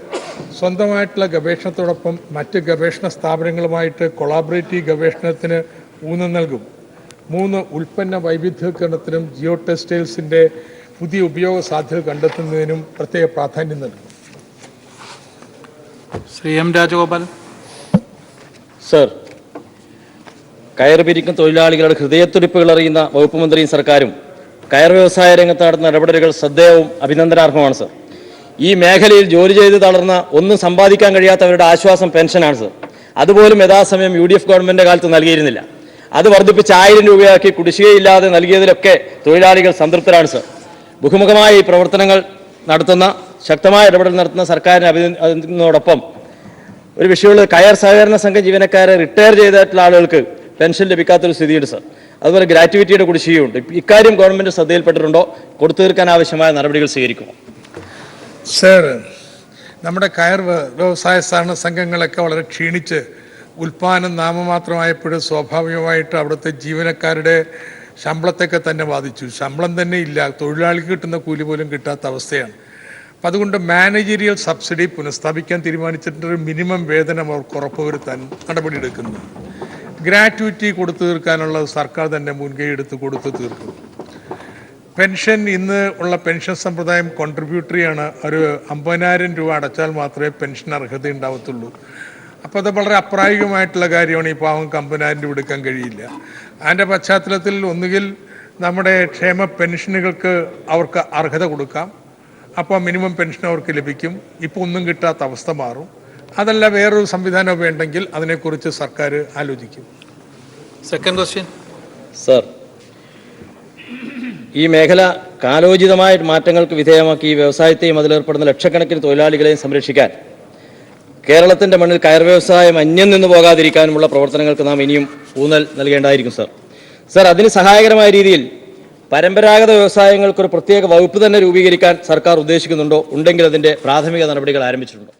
സ്വന്തമായിട്ടുള്ള ഗവേഷണത്തോടൊപ്പം മറ്റ് ഗവേഷണ സ്ഥാപനങ്ങളുമായിട്ട് കൊളാബറേറ്റീവ് ഗവേഷണത്തിന് ഊന്നൽ നൽകും. 3, ഉൽപ്പന്ന വൈവിധ്യവൽക്കരണത്തിനും ജിയോ ടെക്സ്റ്റൈൽസിൻ്റെ പുതിയ ഉപയോഗ സാധ്യത കണ്ടെത്തുന്നതിനും പ്രത്യേക പ്രാധാന്യം നൽകും. ശ്രീ എം രാജഗോപാൽ. സർ, കയർ പിരിക്കുന്ന തൊഴിലാളികളുടെ ഹൃദയത്തുടിപ്പുകൾ അറിയുന്ന വകുപ്പ് മന്ത്രിയും സർക്കാരും കയർ വ്യവസായ രംഗത്ത് നടത്തുന്ന ഇടപെടലുകൾ ശ്രദ്ധേയവും അഭിനന്ദനാർഹമാണ് സർ. ഈ മേഖലയിൽ ജോലി ചെയ്ത് തളർന്ന ഒന്നും സമ്പാദിക്കാൻ കഴിയാത്തവരുടെ ആശ്വാസം പെൻഷനാണ് സർ. അതുപോലും യഥാസമയം UDF ഗവൺമെൻറ് കാലത്ത് നൽകിയിരുന്നില്ല. അത് വർദ്ധിപ്പിച്ച് 1000 രൂപയാക്കി കുടിശ്ശികയില്ലാതെ നൽകിയതിലൊക്കെ തൊഴിലാളികൾ സംതൃപ്തരാണ് സർ. ബഹുമുഖമായ ഈ പ്രവർത്തനങ്ങൾ നടത്തുന്ന, ശക്തമായ ഇടപെടൽ നടത്തുന്ന സർക്കാരിനെ അഭിനന്ദിക്കുന്നതോടൊപ്പം ഒരു വിഷയമുള്ളത്, കയർ സഹകരണ സംഘം ജീവനക്കാരെ റിട്ടയർ ചെയ്തിട്ടുള്ള ആളുകൾക്ക് പെൻഷൻ ലഭിക്കാത്തൊരു സ്ഥിതിയുണ്ട് സർ. അതുപോലെ ഗ്രാറ്റുവിറ്റിയുടെ കുടിശ്ശികയുണ്ട്. ഇക്കാര്യം ഗവൺമെൻറ് ശ്രദ്ധയിൽപ്പെട്ടിട്ടുണ്ടോ? കൊടുത്തു തീർക്കാൻ ആവശ്യമായ നടപടികൾ സ്വീകരിക്കുമോ? സർ, നമ്മുടെ കയർ വ്യവസായ സഹകരണ സംഘങ്ങളൊക്കെ വളരെ ക്ഷീണിച്ച് ഉൽപ്പാദനം നാമമാത്രമായപ്പോഴും സ്വാഭാവികമായിട്ട് അവിടുത്തെ ജീവനക്കാരുടെ ശമ്പളത്തൊക്കെ തന്നെ ബാധിച്ചു. ശമ്പളം തന്നെ ഇല്ല, തൊഴിലാളിക്ക് കിട്ടുന്ന കൂലി പോലും കിട്ടാത്ത അവസ്ഥയാണ്. അപ്പം അതുകൊണ്ട് മാനേജീരിയൽ സബ്സിഡി പുനഃസ്ഥാപിക്കാൻ തീരുമാനിച്ചിട്ട് മിനിമം വേതനം അവർക്ക് ഉറപ്പുവരുത്താൻ നടപടിയെടുക്കുന്നു. ഗ്രാറ്റുവിറ്റി കൊടുത്തു തീർക്കാനുള്ള സർക്കാർ തന്നെ മുൻകൈ എടുത്ത് കൊടുത്തു തീർക്കും. പെൻഷൻ, ഇന്ന് ഉള്ള പെൻഷൻ സമ്പ്രദായം കോൺട്രിബ്യൂട്ടറിയാണ്. ഒരു 50,000 രൂപ അടച്ചാൽ മാത്രമേ പെൻഷൻ അർഹത ഉണ്ടാവത്തുള്ളൂ. അപ്പോൾ അത് വളരെ അപ്രായോഗികമായിട്ടുള്ള കാര്യമാണ്. ഈ പാവം 50,000 രൂപ എടുക്കാൻ കഴിയില്ല. അതിൻ്റെ പശ്ചാത്തലത്തിൽ ഒന്നുകിൽ നമ്മുടെ ക്ഷേമ പെൻഷനുകൾക്ക് അവർക്ക് അർഹത കൊടുക്കാം. അപ്പോൾ മിനിമം പെൻഷൻ അവർക്ക് ലഭിക്കും. ഇപ്പോൾ ഒന്നും കിട്ടാത്ത അവസ്ഥ മാറും. അതല്ല വേറൊരു സംവിധാനം വേണ്ടെങ്കിൽ അതിനെക്കുറിച്ച് സർക്കാർ ആലോചിക്കും. Second question. സർ, ഈ മേഖല കാലോചിതമായ മാറ്റങ്ങൾക്ക് വിധേയമാക്കി ഈ വ്യവസായത്തെയും അതിലേർപ്പെടുന്ന ലക്ഷക്കണക്കിന് തൊഴിലാളികളെയും സംരക്ഷിക്കാൻ കേരളത്തിൻ്റെ മണ്ണിൽ കയർ വ്യവസായം അന്യം നിന്ന് പോകാതിരിക്കാനുമുള്ള പ്രവർത്തനങ്ങൾക്ക് നാം ഇനിയും ഊന്നൽ നൽകേണ്ടതായിരിക്കും സർ. സർ, അതിന് സഹായകരമായ രീതിയിൽ പരമ്പരാഗത വ്യവസായങ്ങൾക്കൊരു പ്രത്യേക വകുപ്പ് തന്നെ രൂപീകരിക്കാൻ സർക്കാർ ഉദ്ദേശിക്കുന്നുണ്ടോ? ഉണ്ടെങ്കിൽ അതിൻ്റെ പ്രാഥമിക നടപടികൾ ആരംഭിച്ചിട്ടുണ്ടോ?